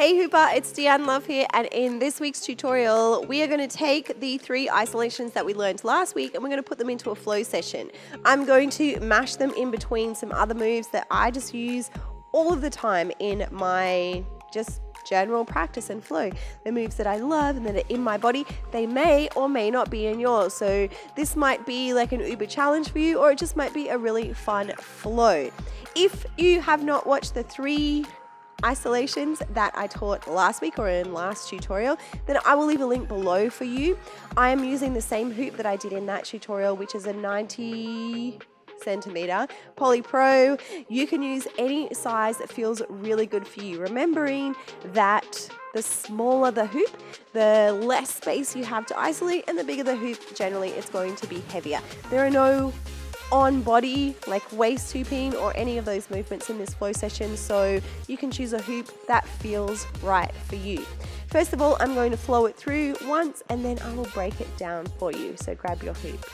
Hey Hooper, it's Deanne Love here, and in this week's tutorial we are going to take the 3 isolations that we learned last week and we're going to put them into a flow session. I'm going to mash them in between some other moves that I just use all of the time in my just general practice and flow. The moves that I love and that are in my body, they may or may not be in yours. So this might be like an Uber challenge for you, or it just might be a really fun flow. If you have not watched the 3 isolations that I taught last week or in last tutorial, then I will leave a link below for you. I am using the same hoop that I did in that tutorial, which is a 90 centimeter Poly Pro. You can use any size that feels really good for you, remembering that the smaller the hoop, the less space you have to isolate, and the bigger the hoop, generally it's going to be heavier. There are no on body like waist hooping or any of those movements in this flow session, so you can choose a hoop that feels right for you. First of all, I'm going to flow it through once and then I will break it down for you, so grab your hoop.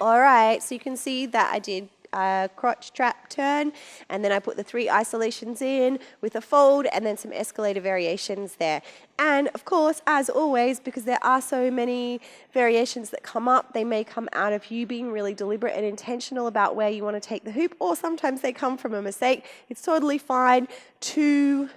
Alright, so you can see that I did a crotch trap turn, and then I put the 3 isolations in with a fold and then some escalator variations there. And of course, as always, because there are so many variations that come up, they may come out of you being really deliberate and intentional about where you want to take the hoop, or sometimes they come from a mistake. It's totally fine to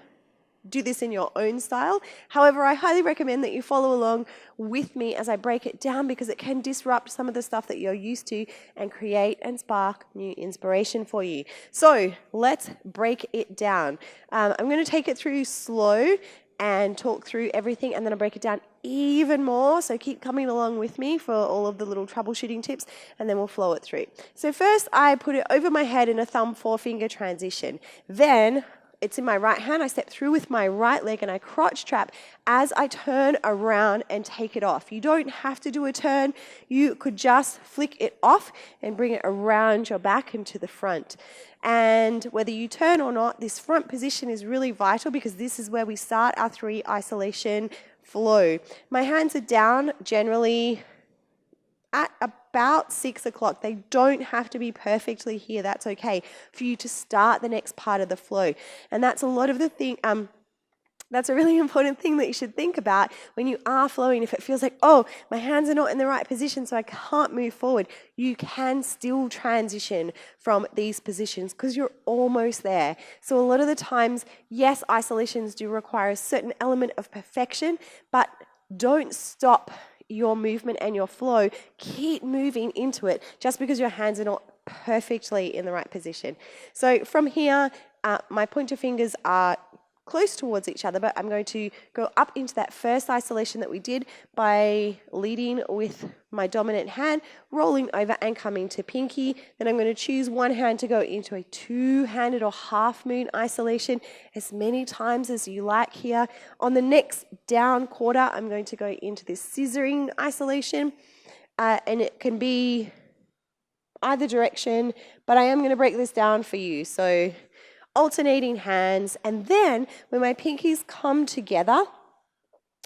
do this in your own style. However, I highly recommend that you follow along with me as I break it down, because it can disrupt some of the stuff that you're used to and create and spark new inspiration for you. So let's break it down. I'm going to take it through slow and talk through everything, and then I'll break it down even more, so keep coming along with me for all of the little troubleshooting tips, and then we'll flow it through. So first I put it over my head in a thumb 4-finger transition. Then it's in my right hand, I step through with my right leg and I crotch trap as I turn around and take it off. You don't have to do a turn, you could just flick it off and bring it around your back and to the front. And whether you turn or not, this front position is really vital, because this is where we start our 3 isolation flow. My hands are down generally at about 6 o'clock. They don't have to be perfectly here. That's okay for you to start the next part of the flow. And that's a lot of the thing. That's a really important thing that you should think about when you are flowing. If it feels like, oh, my hands are not in the right position, so I can't move forward, you can still transition from these positions because you're almost there. So a lot of the times, yes, isolations do require a certain element of perfection, but don't stop your movement and your flow. Keep moving into it just because your hands are not perfectly in the right position. So from here, my pointer fingers are close towards each other, but I'm going to go up into that first isolation that we did by leading with my dominant hand, rolling over and coming to pinky. Then I'm going to choose one hand to go into a 2-handed or half moon isolation as many times as you like here. On the next down quarter, I'm going to go into this scissoring isolation, and it can be either direction, but I am going to break this down for you. So alternating hands, and then when my pinkies come together,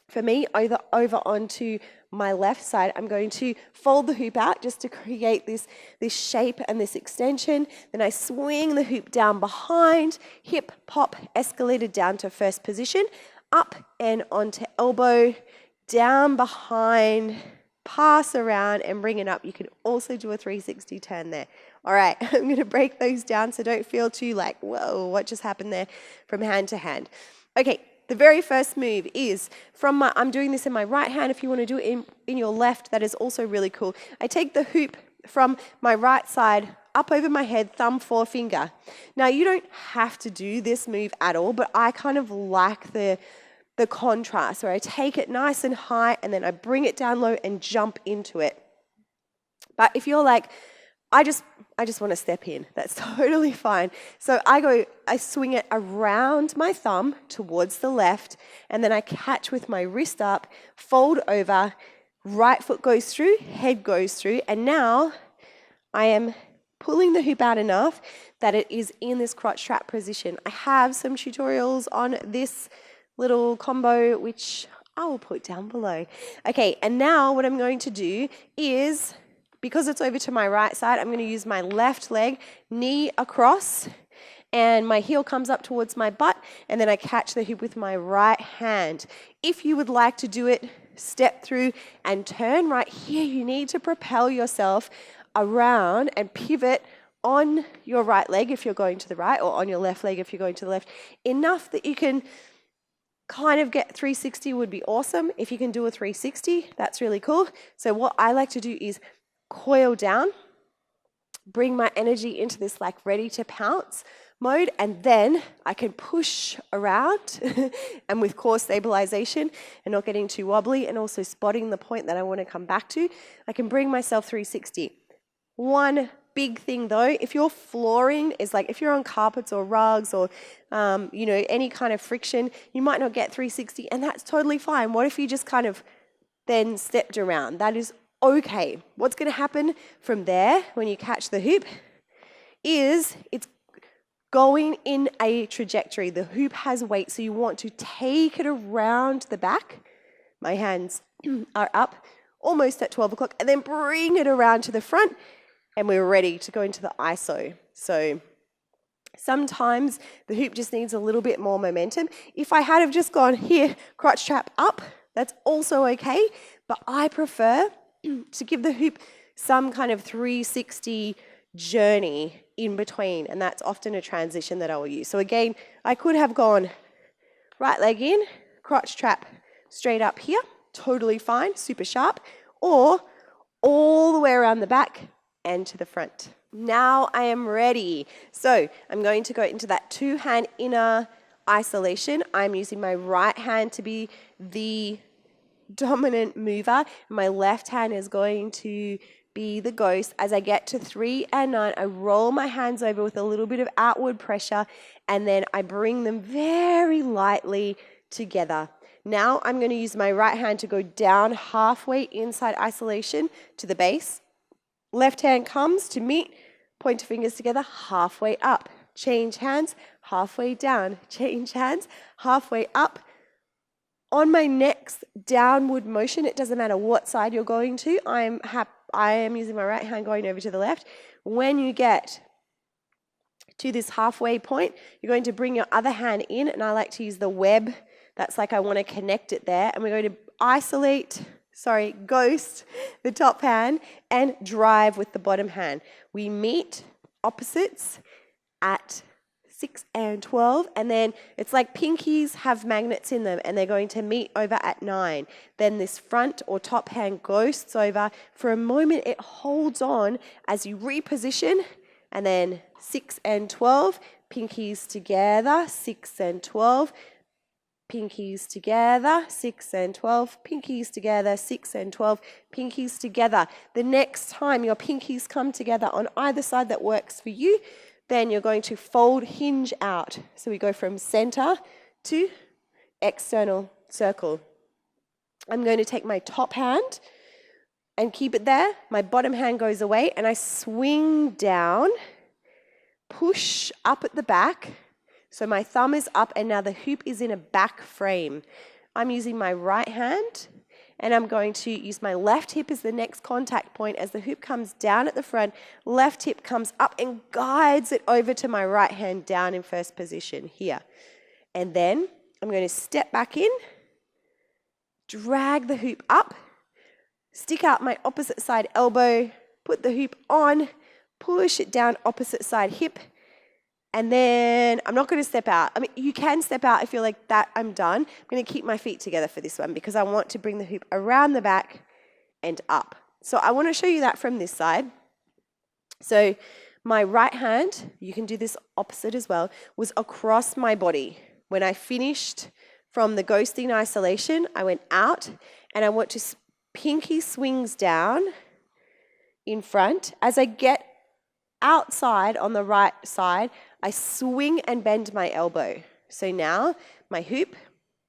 for me, over onto my left side, I'm going to fold the hoop out just to create this shape and this extension. Then I swing the hoop down behind, hip, pop, escalator down to first position, up and onto elbow, down behind, pass around and bring it up. You can also do a 360 turn there. All right, I'm going to break those down so don't feel too like, whoa, what just happened there, from hand to hand. Okay, the very first move is I'm doing this in my right hand. If you want to do it in your left, that is also really cool. I take the hoop from my right side up over my head, thumb, forefinger. Now, you don't have to do this move at all, but I kind of like the contrast where I take it nice and high and then I bring it down low and jump into it. But if you're like, I just want to step in, that's totally fine. So I swing it around my thumb towards the left, and then I catch with my wrist up, fold over, right foot goes through, head goes through, and now I am pulling the hoop out enough that it is in this crotch trap position. I have some tutorials on this little combo, which I will put down below. Okay, and now what I'm going to do is, because it's over to my right side, I'm going to use my left leg, knee across, and my heel comes up towards my butt, and then I catch the hoop with my right hand. If you would like to do it, step through and turn right here, you need to propel yourself around and pivot on your right leg if you're going to the right, or on your left leg if you're going to the left, enough that you can kind of get 360 would be awesome. If you can do a 360, that's really cool. So what I like to do is coil down, bring my energy into this like ready to pounce mode, and then I can push around and with core stabilization and not getting too wobbly and also spotting the point that I want to come back to, I can bring myself 360. One big thing though, if your flooring is like, if you're on carpets or rugs or any kind of friction, you might not get 360, and that's totally fine. What if you just kind of then stepped around? That is okay. What's going to happen from there when you catch the hoop is it's going in a trajectory. The hoop has weight, so you want to take it around the back. My hands are up almost at 12 o'clock, and then bring it around to the front, and we're ready to go into the ISO. So sometimes the hoop just needs a little bit more momentum. If I had have just gone here, crotch trap up, that's also okay, but I prefer to give the hoop some kind of 360 journey in between, and that's often a transition that I will use. So again, I could have gone right leg in, crotch trap straight up here, totally fine, super sharp, or all the way around the back and to the front. Now I am ready. So I'm going to go into that two-hand inner isolation. I'm using my right hand to be the dominant mover. My left hand is going to be the ghost. As I get to 3 and 9, I roll my hands over with a little bit of outward pressure, and then I bring them very lightly together. Now I'm going to use my right hand to go down halfway inside isolation to the base. Left hand comes to meet, pointer fingers together, halfway up. Change hands, halfway down. Change hands, halfway up. On my next downward motion, it doesn't matter what side you're going to, I am using my right hand going over to the left. When you get to this halfway point, you're going to bring your other hand in, and I like to use the web. That's like I want to connect it there, and we're going to ghost the top hand and drive with the bottom hand. We meet opposites at 6 and 12, and then it's like pinkies have magnets in them, and they're going to meet over at 9. Then this front or top hand ghosts over. For a moment, it holds on as you reposition, and then 6 and 12, pinkies together, 6 and 12, pinkies together, 6 and 12, pinkies together, 6 and 12, pinkies together. The next time your pinkies come together on either side that works for you, then you're going to fold, hinge out. So we go from center to external circle. I'm going to take my top hand and keep it there. My bottom hand goes away, and I swing down, push up at the back. So my thumb is up, and now the hoop is in a back frame. I'm using my right hand, and I'm going to use my left hip as the next contact point. As the hoop comes down at the front, left hip comes up and guides it over to my right hand down in first position here. And then I'm going to step back in, drag the hoop up, stick out my opposite side elbow, put the hoop on, push it down opposite side hip, and then I'm not going to step out. I mean, you can step out if you're like that, I'm done. I'm going to keep my feet together for this one because I want to bring the hoop around the back and up. So I want to show you that from this side. So My right hand, you can do this opposite as well, was across my body. When I finished from the ghosting isolation, I went out and I went to pinky swings down in front. As I get outside on the right side, I swing and bend my elbow. So now my hoop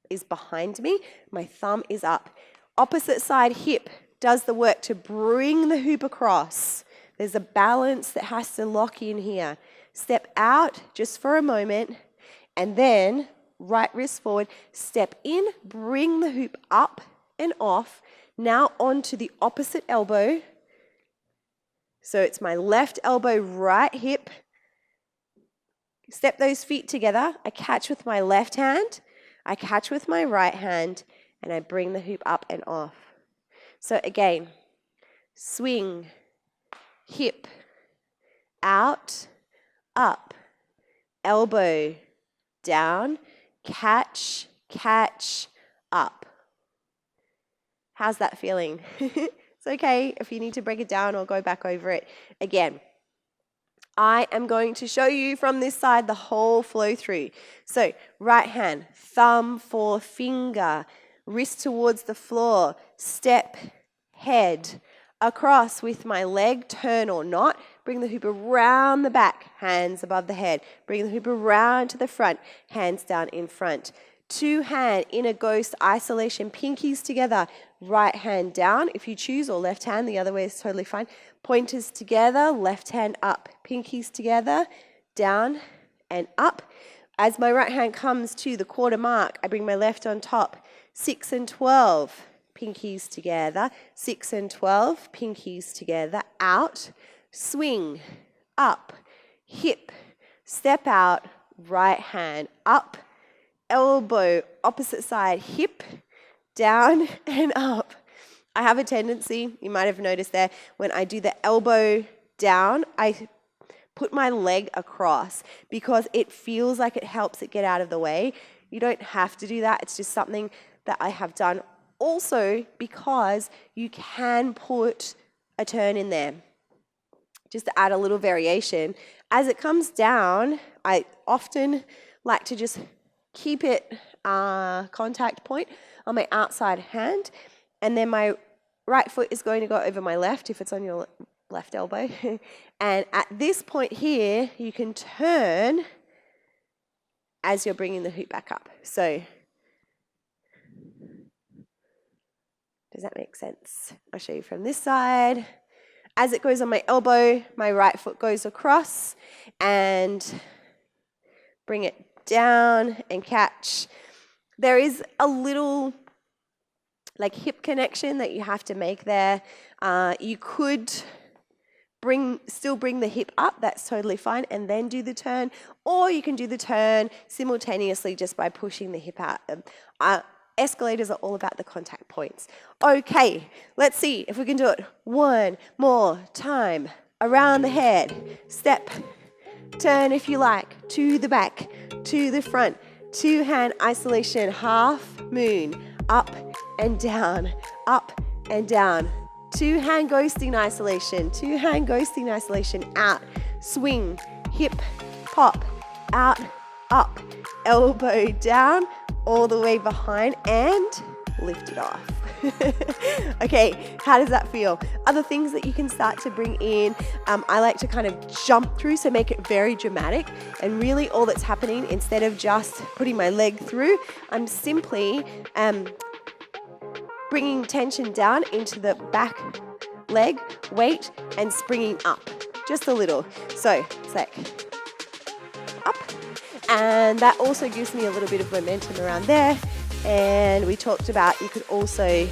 is behind me, my thumb is up. Opposite side hip does the work to bring the hoop across. There's a balance that has to lock in here. Step out just for a moment, and then right wrist forward, step in, bring the hoop up and off, now onto the opposite elbow. So it's my left elbow, right hip. Step those feet together. I catch with my left hand, I catch with my right hand, and I bring the hoop up and off. So again, swing, hip, out, up, elbow, down, catch, catch, up. How's that feeling? It's okay if you need to break it down or go back over it again. I am going to show you from this side the whole flow through. So right hand, thumb, forefinger, wrist towards the floor, step, head, across with my leg, turn or not, bring the hoop around the back, hands above the head, bring the hoop around to the front, hands down in front. Two hand inner ghost isolation, pinkies together, right hand down if you choose, or left hand, the other way is totally fine. Pointers together, left hand up, pinkies together, down and up. As my right hand comes to the quarter mark, I bring my left on top, 6 and 12, pinkies together, 6 and 12, pinkies together, out, swing, up, hip, step out, right hand up, elbow, opposite side, hip, down and up. I have a tendency, you might have noticed there, when I do the elbow down, I put my leg across because it feels like it helps it get out of the way. You don't have to do that. It's just something that I have done. Also, because you can put a turn in there, just to add a little variation. As it comes down, I often like to just keep it contact point on my outside hand, and then my right foot is going to go over my left if it's on your left elbow. And at this point here, you can turn as you're bringing the hoop back up. So does that make sense? I'll show you from this side. As it goes on my elbow, my right foot goes across and bring it down and catch. There is a little like hip connection that you have to make there. You could still bring the hip up, that's totally fine, and then do the turn, or you can do the turn simultaneously just by pushing the hip out. Escalators are all about the contact points. Okay, let's see if we can do it one more time. Around the head, step, turn if you like, to the back, to the front, two hand isolation, half moon, up and down, two hand ghosting isolation, out, swing, hip, pop, out, up, elbow down, all the way behind and lift it off. Okay, how does that feel? Other things that you can start to bring in, I like to kind of jump through, so make it very dramatic, and really all that's happening, instead of just putting my leg through, I'm simply bringing tension down into the back leg, weight, and springing up just a little. So it's like up, and that also gives me a little bit of momentum around there. And we talked about you could also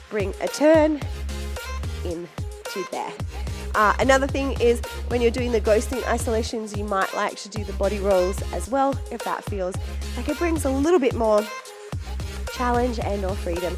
bring a turn into there. Another thing is when you're doing the ghosting isolations, you might like to do the body rolls as well, if that feels like it brings a little bit more challenge and or freedom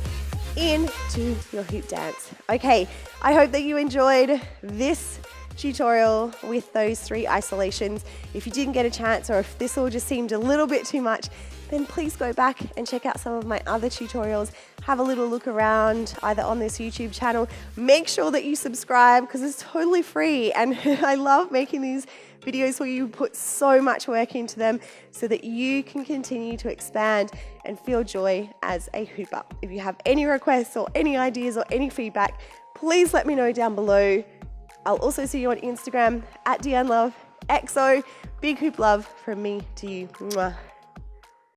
into your hoop dance. Okay, I hope that you enjoyed this tutorial with those 3 isolations. If you didn't get a chance, or if this all just seemed a little bit too much, then please go back and check out some of my other tutorials. Have a little look around either on this YouTube channel. Make sure that you subscribe because it's totally free, and I love making these videos where you put so much work into them so that you can continue to expand and feel joy as a hooper. If you have any requests or any ideas or any feedback, please let me know down below. I'll also see you on Instagram at Deanne Love XO. Big hoop love from me to you. Mwah.